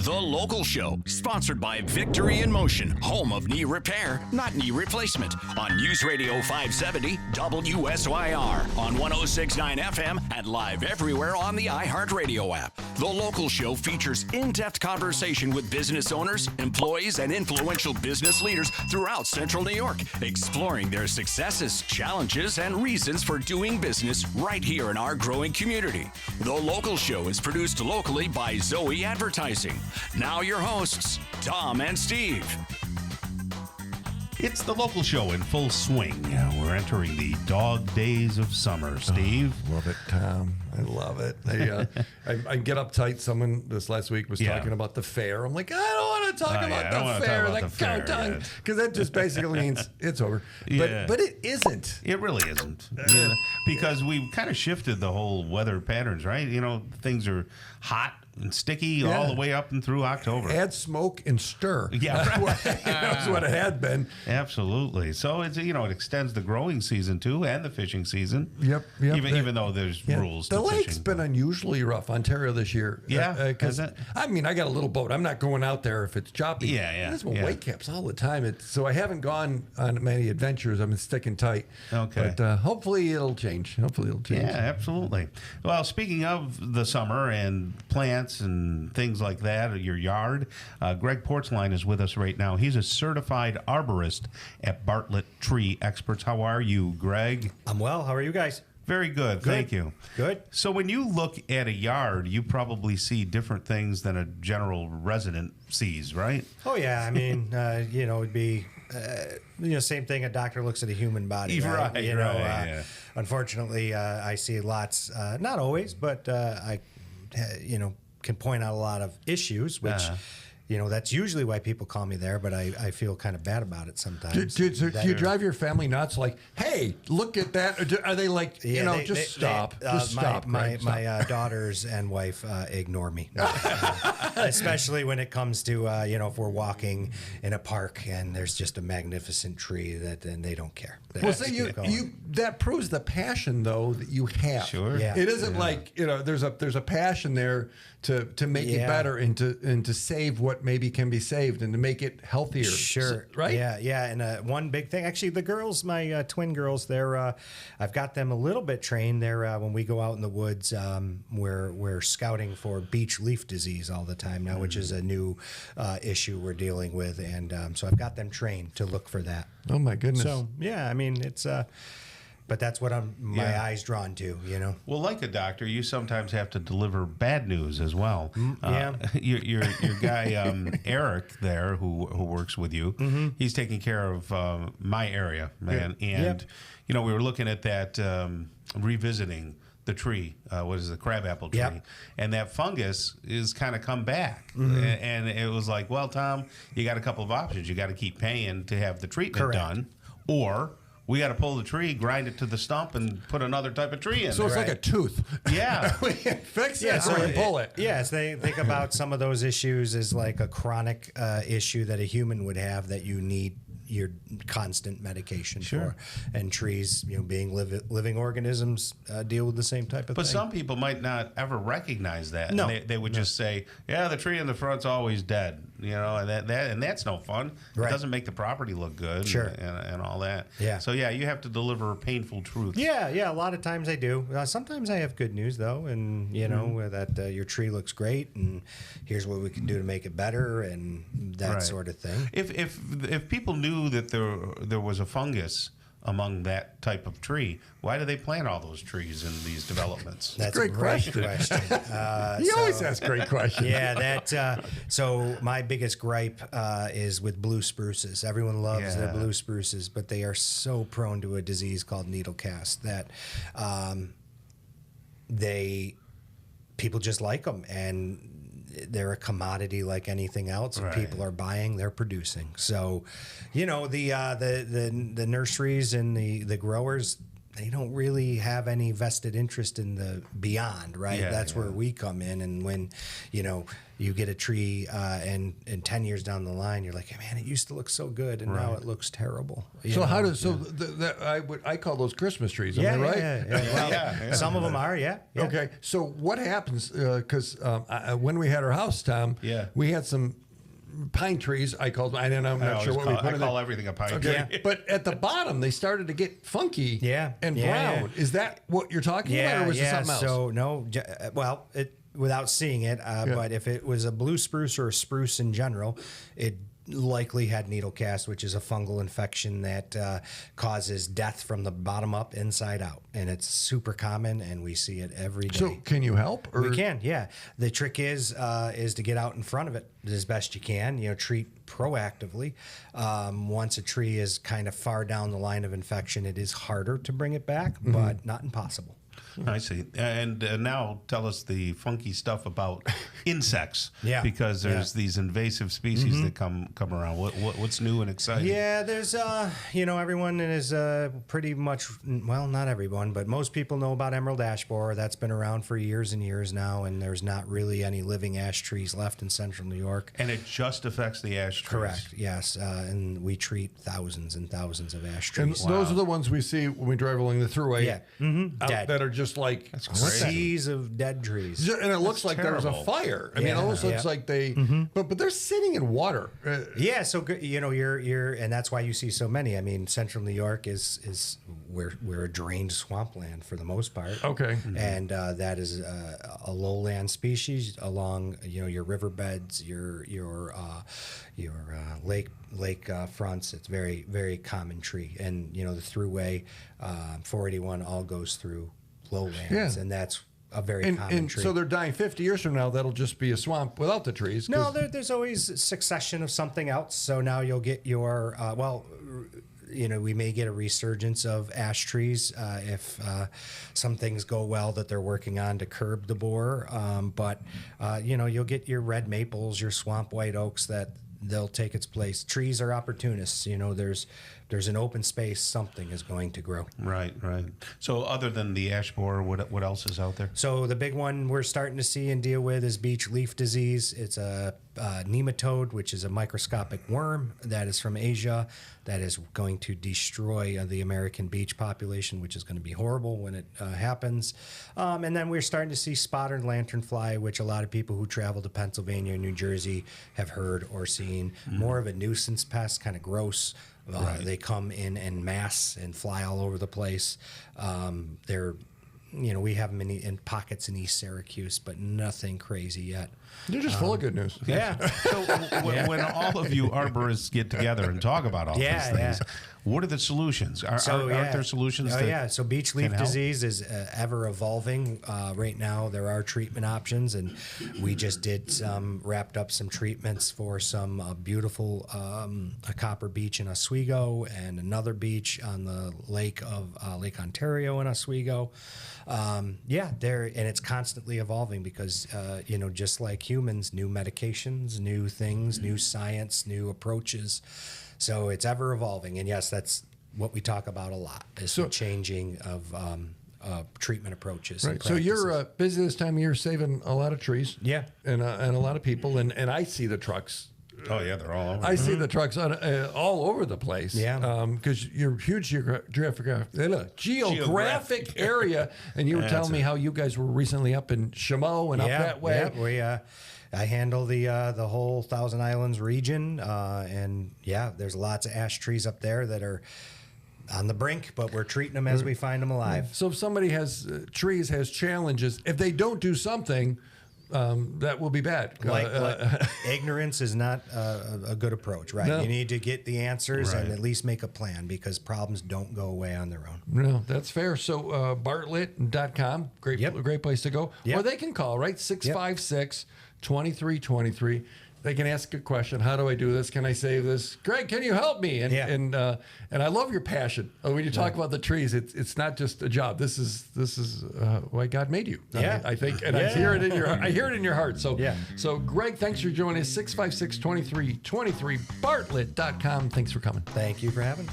The Local Show, sponsored by Victory in Motion, home of knee repair, not knee replacement, on News Radio 570 WSYR, on 106.9 FM, and live everywhere on the iHeartRadio app. The Local Show features in-depth conversation with business owners, employees, and influential business leaders throughout Central New York, exploring their successes, challenges, and reasons for doing business right here in our growing community. The Local Show is produced locally by Zoe Advertising. Now your hosts, Tom and Steve. It's the Local Show in full swing. We're entering the dog days of summer. Steve? Oh, love it, Tom. I love it. I get uptight. Someone this last week was talking about the fair. I'm like, I don't want to talk about the fair. That countdown. Because that just basically means it's over. Yeah. But it isn't. It really isn't. Because we've kind of shifted the whole weather patterns, right? You know, things are hot and sticky all the way up and through October. Add smoke and stir. Yeah. That's what it had been. Absolutely. So it's, it extends the growing season too, and the fishing season. Yep. Even though there's rules to the lake's fishing. been unusually rough, Ontario this year. Yeah. Because I mean, I got a little boat. I'm not going out there if it's choppy. Yeah. There's white caps all the time. So I haven't gone on many adventures. I've been sticking tight. Okay. But hopefully it'll change. Yeah, absolutely. Well, speaking of the summer and plants and things like that, your yard, Greg Portzline is with us right now. He's a certified arborist at Bartlett Tree Experts. How are you, Greg? I'm well. How are you guys? Very good. Thank you. Good. So when you look at a yard, you probably see different things than a general resident sees, right? Oh, yeah. I mean, it'd be, same thing. A doctor looks at a human body. Right. Right. Unfortunately, I see lots, not always, but I can point out a lot of issues, which, that's usually why people call me there, but I feel kind of bad about it sometimes. Do you drive your family nuts like, hey, look at that? Or are they like, stop. Just stop. My daughters and wife ignore me. Especially when it comes to, if we're walking in a park and there's just a magnificent tree, then they don't care. Well, so that proves the passion, though, that you have. Sure. Yeah. It isn't like, there's a passion there to make it better and to save what maybe can be saved and to make it healthier. Sure. Right? Yeah. And one big thing, actually, the girls, my twin girls, I've got them a little bit trained. They're when we go out in the woods, we're scouting for Beech Leaf Disease all the time now, which is a new issue we're dealing with, and so I've got them trained to look for that. Oh my goodness. So yeah, I mean it's. But that's what my eyes drawn to, Well, like a doctor, you sometimes have to deliver bad news as well. Yeah. Your guy Eric there, who works with you, he's taking care of my area, man. And we were looking at that revisiting the tree, what is the crabapple tree, and that fungus is kind of come back, and it was like, well, Tom, you got a couple of options. You got to keep paying to have the treatment done, or we got to pull the tree, grind it to the stump, and put another type of tree in. So it's like a tooth. Yeah. We can fix it or you pull it. Yes, they think about some of those issues as like a chronic issue that a human would have that you need your constant medication for. And trees, being living organisms, deal with the same type of thing. But some people might not ever recognize that. No. And they would just say, yeah, the tree in the front's always dead, and that's no fun. Right. It doesn't make the property look good and all that. Yeah. So, you have to deliver painful truths. Yeah, a lot of times I do. Sometimes I have good news, though, and, that your tree looks great, and here's what we can do to make it better, and that sort of thing. If people knew that there was a fungus among that type of tree, why do they plant all those trees in these developments? That's a great question. You always ask great questions. Yeah, so my biggest gripe is with blue spruces. Everyone loves their blue spruces, but they are so prone to a disease called needle cast that people just like them, and they're a commodity like anything else. If people are buying, they're producing. So, the nurseries and the growers, they don't really have any vested interest in the beyond, right? Yeah, That's where we come in. And when, you get a tree and 10 years down the line, you're like, man, it used to look so good, and now it looks terrible. I call those Christmas trees, am I right? Well, some of them are, Okay, so what happens, because when we had our house, Tom, we had some pine trees. I called. I'm not sure what we put in. I call everything a pine tree. Yeah. But at the bottom, they started to get funky. And brown. Yeah. Is that what you're talking about, or was it something else? So no. Well, without seeing it, but if it was a blue spruce or a spruce in general, it likely had needle cast, which is a fungal infection that causes death from the bottom up, inside out, and it's super common, and we see it every day. So can you help? Or? We can, yeah. The trick is to get out in front of it as best you can. Treat proactively. Once a tree is kind of far down the line of infection, it is harder to bring it back, but not impossible. I see. And now tell us the funky stuff about insects. Because there's these invasive species that come around. What's new and exciting? Yeah, there's everyone is pretty much, well, not everyone, but most people know about emerald ash borer. That's been around for years and years now, and there's not really any living ash trees left in central New York. And it just affects the ash trees. Correct. Yes, and we treat thousands and thousands of ash trees. And those are the ones we see when we drive along the throughway. Dead. That are just like seas of dead trees, and it looks like there was a fire. I mean, it almost looks like they, but they're sitting in water. So you're, and that's why you see so many. I mean, central New York is we're a drained swampland for the most part. Okay, and that is a lowland species along your riverbeds, your lake fronts. It's very, very common tree, and the throughway 481 all goes through lowlands, and that's a very common tree. So they're dying 50 years from now. That'll just be a swamp without the trees. No, there's always a succession of something else. So now you'll get your we may get a resurgence of ash trees if some things go well that they're working on to curb the borer. But you'll get your red maples, your swamp white oaks that they'll take its place. Trees are opportunists. There's an open space, something is going to grow. Right. So other than the ash borer, what else is out there? So the big one we're starting to see and deal with is Beech Leaf Disease. It's a nematode, which is a microscopic worm that is from Asia that is going to destroy the American beech population, which is going to be horrible when it happens. And then we're starting to see spotted lanternfly, which a lot of people who travel to Pennsylvania and New Jersey have heard or seen. More of a nuisance pest, kind of gross. They come in mass and fly all over the place. We have them in pockets in East Syracuse, but nothing crazy yet. They're just full of good news. Yeah. So when all of you arborists get together and talk about all these things, what are the solutions? Aren't there solutions? So Beech Leaf Disease is ever evolving. Right now, there are treatment options, and we just wrapped up some treatments for some beautiful a copper beech in Oswego and another beech on the Lake Ontario in Oswego. And it's constantly evolving because just like humans, new medications, new things, new science, new approaches. So it's ever evolving, and yes, that's what we talk about a lot: is the changing of treatment approaches. Right. So you're busy this time of year, saving a lot of trees. Yeah, and a lot of people, and I see the trucks. Oh yeah, they're all over. I see the trucks all over the place. Yeah, because you're a huge geographic area, and you were telling me how you guys were recently up in Chameau and up that way. Yeah, I handle the whole Thousand Islands region, and there's lots of ash trees up there that are on the brink, but we're treating them as we find them alive. So if somebody has challenges, if they don't do something, that will be bad. Ignorance is not a good approach, right? No. You need to get the answers and at least make a plan, because problems don't go away on their own. No, that's fair. So Bartlett.com, great place to go. Yep. Or they can call, right? 656-2323. They can ask a question. How do I do this? Can I save this? Greg, can you help me? And I love your passion. When you talk about the trees, it's not just a job. This is why God made you. I think, and I hear it in your heart. So So Greg, thanks for joining us. 656-2323, Bartlett.com. Thanks for coming. Thank you for having me.